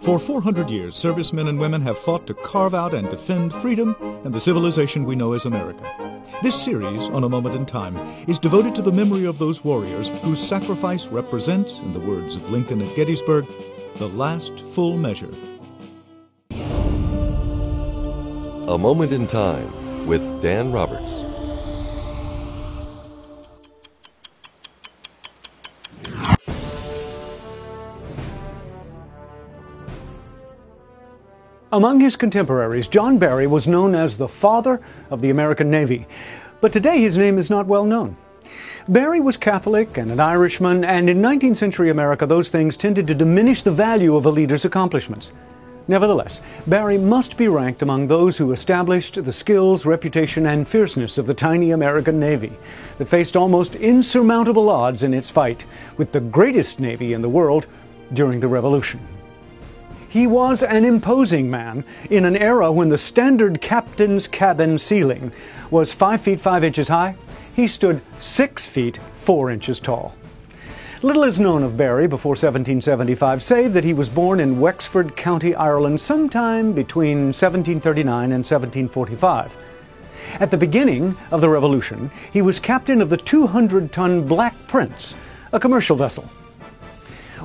For 400 years, servicemen and women have fought to carve out and defend freedom and the civilization we know as America. This series, On a Moment in Time, is devoted to the memory of those warriors whose sacrifice represents, in the words of Lincoln at Gettysburg, the last full measure. A Moment in Time with Dan Roberts. Among his contemporaries, John Barry was known as the father of the American Navy, but today his name is not well known. Barry was Catholic and an Irishman, and in 19th century America those things tended to diminish the value of a leader's accomplishments. Nevertheless, Barry must be ranked among those who established the skills, reputation, and fierceness of the tiny American Navy that faced almost insurmountable odds in its fight with the greatest navy in the world during the Revolution. He was an imposing man in an era when the standard captain's cabin ceiling was 5 feet 5 inches high. He stood 6 feet 4 inches tall. Little is known of Barry before 1775, save that he was born in Wexford, County Ireland, sometime between 1739 and 1745. At the beginning of the Revolution, he was captain of the 200-ton Black Prince, a commercial vessel.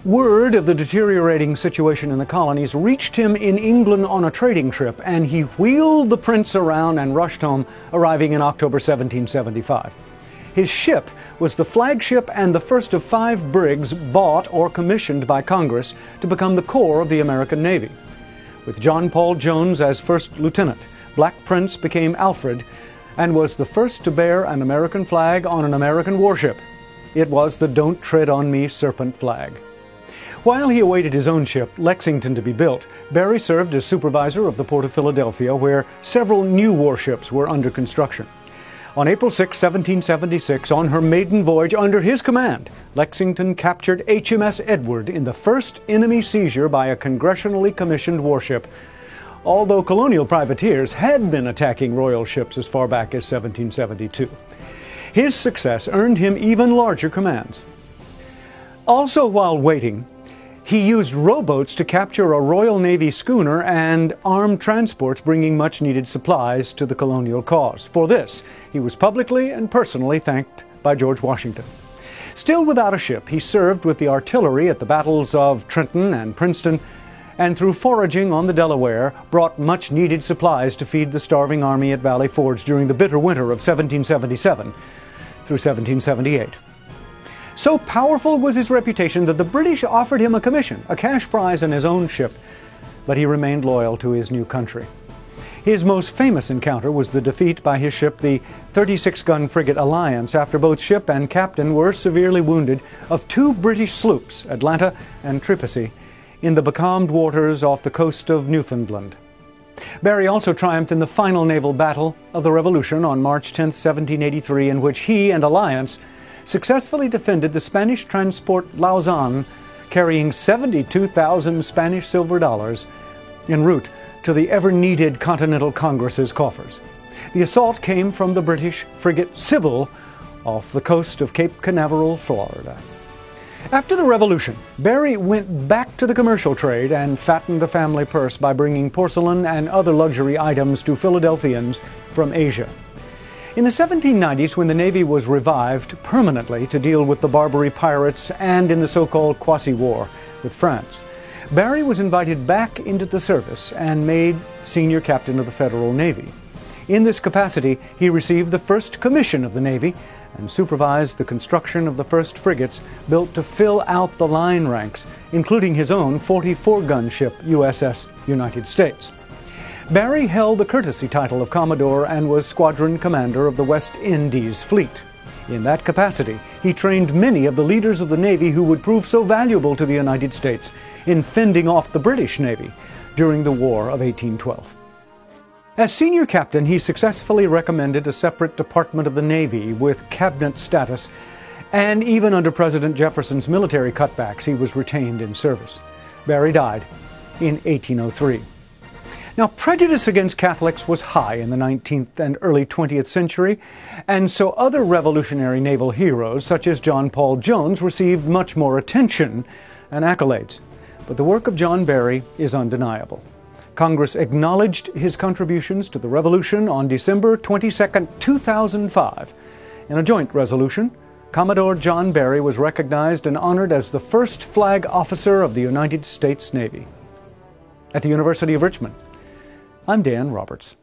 Word of the deteriorating situation in the colonies reached him in England on a trading trip, and he wheeled the Prince around and rushed home, arriving in October 1775. His ship was the flagship and the first of 5 brigs bought or commissioned by Congress to become the core of the American Navy. With John Paul Jones as first lieutenant, Black Prince became Alfred and was the first to bear an American flag on an American warship. It was the Don't Tread on Me Serpent flag. While he awaited his own ship, Lexington, to be built, Barry served as supervisor of the Port of Philadelphia, where several new warships were under construction. On April 6, 1776, on her maiden voyage under his command, Lexington captured HMS Edward in the first enemy seizure by a congressionally commissioned warship, although colonial privateers had been attacking royal ships as far back as 1772. His success earned him even larger commands. Also, while waiting, he used rowboats to capture a Royal Navy schooner and armed transports bringing much-needed supplies to the colonial cause. For this, he was publicly and personally thanked by George Washington. Still without a ship, he served with the artillery at the battles of Trenton and Princeton, and through foraging on the Delaware, brought much-needed supplies to feed the starving army at Valley Forge during the bitter winter of 1777 through 1778. So powerful was his reputation that the British offered him a commission, a cash prize and his own ship, but he remained loyal to his new country. His most famous encounter was the defeat by his ship, the 36-gun frigate Alliance, after both ship and captain were severely wounded, of 2 British sloops, Atlanta and Tripasy, in the becalmed waters off the coast of Newfoundland. Barry also triumphed in the final naval battle of the Revolution on March 10, 1783, in which he and Alliance successfully defended the Spanish transport Lausanne, carrying 72,000 Spanish silver dollars en route to the ever-needed Continental Congress's coffers. The assault came from the British frigate Sybil off the coast of Cape Canaveral, Florida. After the Revolution, Barry went back to the commercial trade and fattened the family purse by bringing porcelain and other luxury items to Philadelphians from Asia. In the 1790s, when the Navy was revived permanently to deal with the Barbary pirates and in the so-called Quasi War with France, Barry was invited back into the service and made senior captain of the Federal Navy. In this capacity, he received the first commission of the Navy and supervised the construction of the first frigates built to fill out the line ranks, including his own 44-gun ship, USS United States. Barry held the courtesy title of Commodore and was squadron commander of the West Indies fleet. In that capacity, he trained many of the leaders of the Navy who would prove so valuable to the United States in fending off the British Navy during the War of 1812. As senior captain, he successfully recommended a separate department of the Navy with cabinet status, and even under President Jefferson's military cutbacks, he was retained in service. Barry died in 1803. Now, prejudice against Catholics was high in the 19th and early 20th century, and so other revolutionary naval heroes, such as John Paul Jones, received much more attention and accolades. but the work of John Barry is undeniable. Congress acknowledged his contributions to the Revolution on December 22, 2005. In a joint resolution, Commodore John Barry was recognized and honored as the first flag officer of the United States Navy. At the University of Richmond, I'm Dan Roberts.